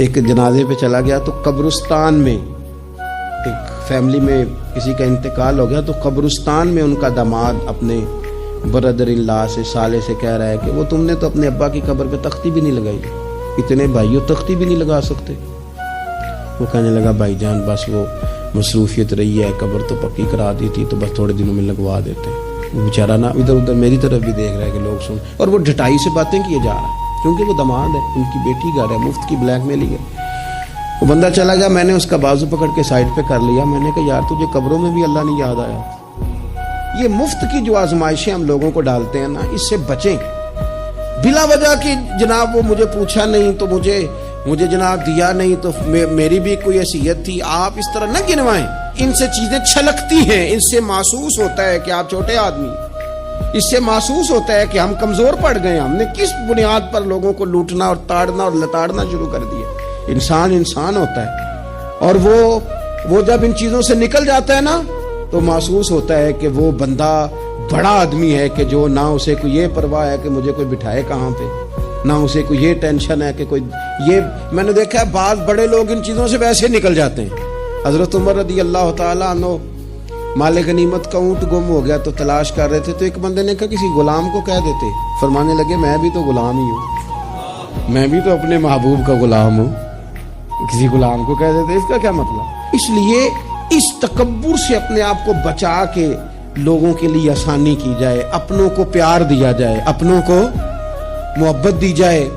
ایک جنازے پہ چلا گیا تو قبرستان میں ایک فیملی میں کسی کا انتقال ہو گیا، تو قبرستان میں ان کا داماد اپنے بردر ان لا سے سالے سے کہہ رہا ہے کہ وہ تم نے تو اپنے ابا کی قبر پہ تختی بھی نہیں لگائی، اتنے بھائیوں تختی بھی نہیں لگا سکتے۔ وہ کہنے لگا بھائی جان بس وہ مصروفیت رہی ہے، قبر تو پکی کرا دی تھی تو بس تھوڑے دنوں میں لگوا دیتے۔ وہ بیچارہ نا ادھر ادھر میری طرف بھی دیکھ رہا ہے کہ لوگ سن، اور وہ ڈھٹائی سے باتیں کیے جا رہا ہے کیونکہ وہ داماد ہے، ان کی بیٹی گھر ہے، مفت کی بلیک میلنگ ہے۔ وہ بندہ چلا گیا، میں نے اس کا بازو پکڑ کے سائڈ پہ کر لیا، میں نے کہا یار تجھے قبروں میں بھی اللہ نہیں یاد آیا؟ یہ مفت کی جو آزمائشیں ہم لوگوں کو ڈالتے ہیں نا، اس سے بچیں۔ بلا وجہ کہ جناب وہ مجھے پوچھا نہیں تو مجھے جناب دیا نہیں تو میری بھی کوئی حیثیت تھی، آپ اس طرح نہ گنوائیں۔ ان سے چیزیں چھلکتی ہیں، ان سے محسوس ہوتا ہے کہ آپ چھوٹے آدمی، اس سے محسوس ہوتا ہے کہ ہم کمزور پڑ گئے، ہم نے کس بنیاد پر لوگوں کو لوٹنا اور تاڑنا اور لتاڑنا شروع کر دیا۔ انسان ہوتا ہے، اور وہ جب ان چیزوں سے نکل جاتا ہے نا تو محسوس ہوتا ہے کہ وہ بندہ بڑا آدمی ہے کہ جو نہ اسے کوئی یہ پرواہ ہے کہ مجھے کوئی بٹھائے کہاں پہ، نہ اسے کوئی یہ ٹینشن ہے کہ کوئی یہ۔ میں نے دیکھا ہے بعض بڑے لوگ ان چیزوں سے ویسے نکل جاتے ہیں۔ حضرت عمر رضی اللہ تعالیٰ عنہ مال غنیمت کا اونٹ گم ہو گیا تو تلاش کر رہے تھے، تو ایک بندے نے کہا کسی غلام کو کہہ دیتے، فرمانے لگے میں بھی تو غلام ہی ہوں، میں بھی تو اپنے محبوب کا غلام ہوں، کسی غلام کو کہہ دیتے، اس کا کیا مطلب؟ اس لیے اس تکبر سے اپنے آپ کو بچا کے لوگوں کے لیے آسانی کی جائے، اپنوں کو پیار دیا جائے، اپنوں کو محبت دی جائے۔